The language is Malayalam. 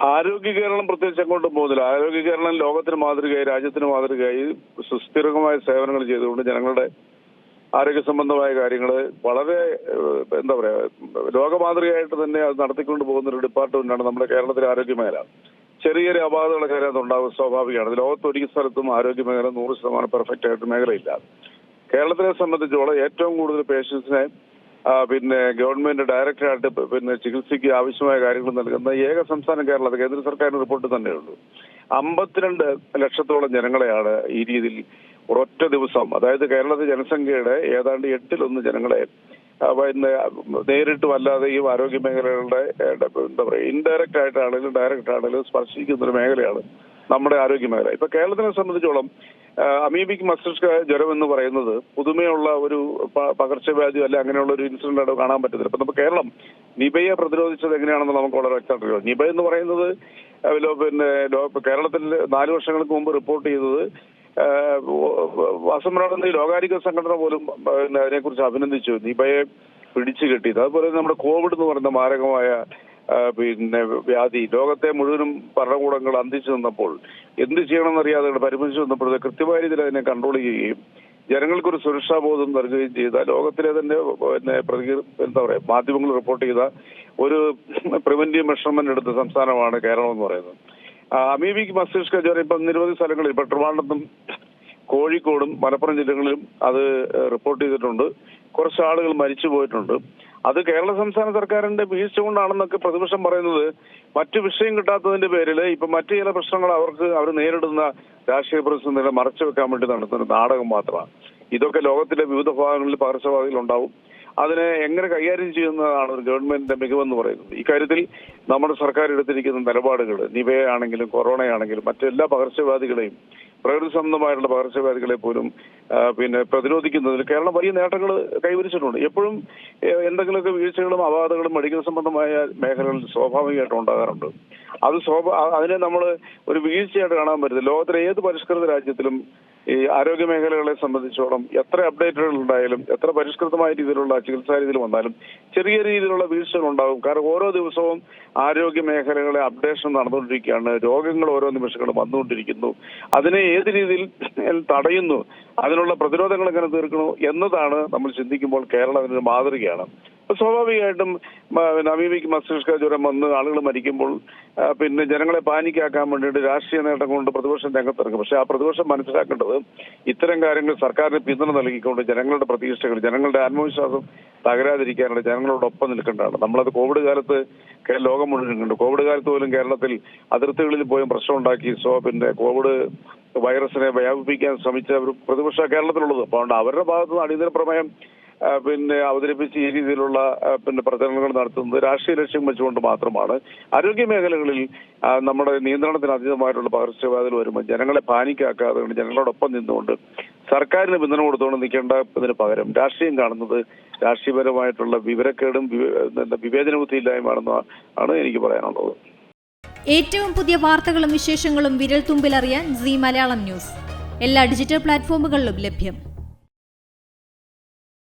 ആരോഗ്യ കേരളം പ്രത്യേകിച്ച് അങ്ങോട്ടും പോകുന്നില്ല. ആരോഗ്യ കേരളം ലോകത്തിന് മാതൃകയായി, രാജ്യത്തിന് മാതൃകയായി സുസ്ഥിരമായ സേവനങ്ങൾ ചെയ്തുകൊണ്ട് ജനങ്ങളുടെ ആരോഗ്യ സംബന്ധമായ കാര്യങ്ങൾ വളരെ എന്താ പറയാ ലോകമാതൃകയായിട്ട് തന്നെ അത് നടത്തിക്കൊണ്ട് പോകുന്ന ഒരു ഡിപ്പാർട്ട്മെന്റാണ് നമ്മുടെ കേരളത്തിലെ ആരോഗ്യ മേഖല. ചെറിയൊരു അപാകതകളൊക്കെ അതിനകത്ത് ഉണ്ടാവും, സ്വാഭാവികമാണ്. ലോകത്ത് ഒരു സ്ഥലത്തും ആരോഗ്യ മേഖല 100% പെർഫെക്റ്റ് ആയിട്ട് മേഖലയില്ല. കേരളത്തിനെ സംബന്ധിച്ചോളം ഏറ്റവും കൂടുതൽ പേഷ്യൻസിനെ ഗവൺമെന്റ് ഡയറക്റ്റായിട്ട് ചികിത്സയ്ക്ക് ആവശ്യമായ കാര്യങ്ങൾ നൽകുന്ന ഏക സംസ്ഥാനം കേരളത്തിൽ കേന്ദ്ര സർക്കാരിന്റെ റിപ്പോർട്ട് തന്നെയുള്ളൂ. 52 ലക്ഷത്തോളം ജനങ്ങളെയാണ് ഈ രീതിയിൽ ഒരൊറ്റ ദിവസം, അതായത് കേരളത്തിലെ ജനസംഖ്യയുടെ ഏതാണ്ട് 8/1 ജനങ്ങളെ നേരിട്ടും അല്ലാതെയും ആരോഗ്യ മേഖലകളുടെ എന്താ പറയുക ഇൻഡയറക്റ്റ് ആയിട്ടാണെങ്കിലും ഡയറക്റ്റ് ആണെങ്കിലും സ്പർശിക്കുന്ന ഒരു മേഖലയാണ് നമ്മുടെ ആരോഗ്യ മേഖല. ഇപ്പൊ കേരളത്തിനെ സംബന്ധിച്ചോളം അമീബിക് മസ്തിഷ്ക ജ്വരം എന്ന് പറയുന്നത് പുതുമയുള്ള ഒരു പകർച്ചവ്യാധി അല്ല, അങ്ങനെയുള്ള ഒരു ഇൻസിഡന്റ് അവിടെ കാണാൻ പറ്റുന്നില്ല. ഇപ്പൊ നമ്മുടെ കേരളം നിപയെ പ്രതിരോധിച്ചത് എങ്ങനെയാണെന്ന് നമുക്ക് വളരെ വ്യക്തമായിട്ട് നിപ എന്ന് പറയുന്നത് കേരളത്തിൽ 4 വർഷങ്ങൾക്ക് മുമ്പ് റിപ്പോർട്ട് ചെയ്തത് വാസമനാടുന്ന ഈ ലോകാരോഗ്യ സംഘടന പോലും അതിനെക്കുറിച്ച് അഭിനന്ദിച്ചു, നിപയെ പിടിച്ചു കെട്ടിയത്. അതുപോലെ നമ്മുടെ കോവിഡ് എന്ന് പറയുന്ന മാരകമായ വ്യാധി ലോകത്തെ മുഴുവനും ഭരണകൂടങ്ങൾ അന്തിച്ചു നിന്നപ്പോൾ എന്ത് ചെയ്യണമെന്നറിയാതെ പരിമിതിച്ചു നിന്നപ്പോൾ കൃത്യമായ രീതിയിൽ അതിനെ കൺട്രോൾ ചെയ്യുകയും ജനങ്ങൾക്കൊരു സുരക്ഷാബോധം നൽകുകയും ചെയ്ത ലോകത്തിലെ തന്നെ എന്താ പറയാ മാധ്യമങ്ങൾ റിപ്പോർട്ട് ചെയ്ത ഒരു പ്രിവന്റീവ് മെഷർമെന്റ് എടുത്ത സംസ്ഥാനമാണ് കേരളം എന്ന് പറയുന്നത്. അമീബിക് മസ്തിഷ്ക ജ്വരം ഇപ്പം നിരവധി സ്ഥലങ്ങളിൽ ഇപ്പൊ ട്രിവാൻഡ്രത്തും കോഴിക്കോടും മലപ്പുറം ജില്ലകളിലും അത് റിപ്പോർട്ട് ചെയ്തിട്ടുണ്ട്. കുറച്ച് ആളുകൾ മരിച്ചു പോയിട്ടുണ്ട്. അത് കേരള സംസ്ഥാന സർക്കാരിന്റെ വീഴ്ച കൊണ്ടാണെന്നൊക്കെ പ്രതിപക്ഷം പറയുന്നത് മറ്റു വിഷയം കിട്ടാത്തതിന്റെ പേരിൽ ഇപ്പൊ മറ്റു ചില പ്രശ്നങ്ങൾ അവർ നേരിടുന്ന രാഷ്ട്രീയ പ്രതിസന്ധികളെ മറച്ചു വെക്കാൻ വേണ്ടി നടത്തുന്ന നാടകം മാത്രമാണ്. ഇതൊക്കെ ലോകത്തിലെ വിവിധ ഭാഗങ്ങളിൽ പകർച്ചവ്യാധികൾ ഉണ്ടാവും. അതിനെ എങ്ങനെ കൈകാര്യം ചെയ്യുന്നതാണ് ഒരു ഗവൺമെന്റിന്റെ മികവെന്ന് പറയുന്നത്. ഇക്കാര്യത്തിൽ നമ്മുടെ സർക്കാർ എടുത്തിരിക്കുന്ന നിലപാടുകൾ നിപയാണെങ്കിലും കൊറോണയാണെങ്കിലും മറ്റെല്ലാ പകർച്ചവ്യാധികളെയും പ്രകൃതി സംബന്ധമായിട്ടുള്ള പകർച്ചവ്യാധികളെ പോലും പ്രതിരോധിക്കുന്നതിൽ കേരളം വലിയ നേട്ടങ്ങൾ കൈവരിച്ചിട്ടുണ്ട്. എപ്പോഴും എന്തെങ്കിലുമൊക്കെ വീഴ്ചകളും അപാകതകളും മെഡിക്കൽ സംബന്ധമായ മേഖലകളിൽ സ്വാഭാവികമായിട്ടും ഉണ്ടാകാറുണ്ട്. അതിനെ നമ്മൾ ഒരു വീഴ്ചയായിട്ട് കാണാൻ പറ്റില്ല. ലോകത്തിലെ ഏത് പരിഷ്കൃത രാജ്യത്തിലും ഈ ആരോഗ്യ മേഖലകളെ സംബന്ധിച്ചോളം എത്ര അപ്ഡേറ്റുകൾ ഉണ്ടായാലും എത്ര പരിഷ്കൃതമായ രീതിയിലുള്ള ചികിത്സാ രീതിയിൽ വന്നാലും ചെറിയ രീതിയിലുള്ള വീഴ്ചകൾ ഉണ്ടാകും. കാരണം ഓരോ ദിവസവും ആരോഗ്യ മേഖലകളെ അപ്ഡേഷൻ നടന്നുകൊണ്ടിരിക്കുകയാണ്. രോഗങ്ങൾ ഓരോ നിമിഷങ്ങളും വന്നുകൊണ്ടിരിക്കുന്നു. അതിനെ ഏത് രീതിയിൽ തടയുന്നു, അതിനുള്ള പ്രതിരോധങ്ങൾ എങ്ങനെ തീർക്കണു എന്നതാണ് നമ്മൾ ചിന്തിക്കുമ്പോൾ കേരളം അതിനൊരു മാതൃകയാണ്. സ്വാഭാവികമായിട്ടും അമീബിക് മസ്തിഷ്ക ജ്വരം വന്ന് ആളുകൾ മരിക്കുമ്പോൾ ജനങ്ങളെ പാനിക്കാക്കാൻ വേണ്ടിയിട്ട് രാഷ്ട്രീയ നേട്ടം കൊണ്ട് പ്രതിപക്ഷം രംഗത്തിറങ്ങും. പക്ഷെ ആ പ്രതിപക്ഷം മനസ്സിലാക്കേണ്ടത് ഇത്തരം കാര്യങ്ങൾ സർക്കാരിന് പിന്തുണ നൽകിക്കൊണ്ട് ജനങ്ങളുടെ പ്രതീക്ഷകൾ, ജനങ്ങളുടെ ആത്മവിശ്വാസം തകരാതിരിക്കാനുള്ള ജനങ്ങളോടൊപ്പം നിൽക്കേണ്ടതാണ്. നമ്മളത് കോവിഡ് കാലത്ത് ലോകം മുഴുവൻ കണ്ടു. കോവിഡ് കാലത്ത് പോലും കേരളത്തിൽ അതിർത്തികളിൽ പോയും പ്രശ്നം ഉണ്ടാക്കി കോവിഡ് വൈറസിനെ വ്യാപിപ്പിക്കാൻ ശ്രമിച്ച ഒരു പ്രതിപക്ഷ കേരളത്തിലുള്ളത്. അപ്പോൾ അവരുടെ ഭാഗത്തുനിന്ന് അടിയന്തര പ്രമേയം അവതരിപ്പിച്ച് ഈ രീതിയിലുള്ള പ്രചരണങ്ങൾ നടത്തുന്നത് രാഷ്ട്രീയ ലക്ഷ്യം വെച്ചുകൊണ്ട് മാത്രമാണ്. ആരോഗ്യ മേഖലകളിൽ നമ്മുടെ നിയന്ത്രണത്തിന് അതീതമായിട്ടുള്ള പകർച്ചവ്യാധികൾ വരുമ്പോൾ ജനങ്ങളെ പാനിക്കാക്കാതെ ജനങ്ങളോടൊപ്പം നിന്നുകൊണ്ട് സർക്കാരിന് പിന്തുണ കൊടുത്തുകൊണ്ട് നിൽക്കേണ്ടതിന് പകരം രാഷ്ട്രീയം കാണുന്നത് രാഷ്ട്രീയപരമായിട്ടുള്ള വിവരക്കേടും വിവേചന ബുദ്ധിയില്ലായ്മയാണെന്നാണ് എനിക്ക് പറയാനുള്ളത്. ഏറ്റവും പുതിയ വാർത്തകളും വിശേഷങ്ങളും വിരൽ തുമ്പിലറിയാൻ സീ മലയാളം ന്യൂസ് എല്ലാ ഡിജിറ്റൽ പ്ലാറ്റ്ഫോമുകളിലും ലഭ്യം.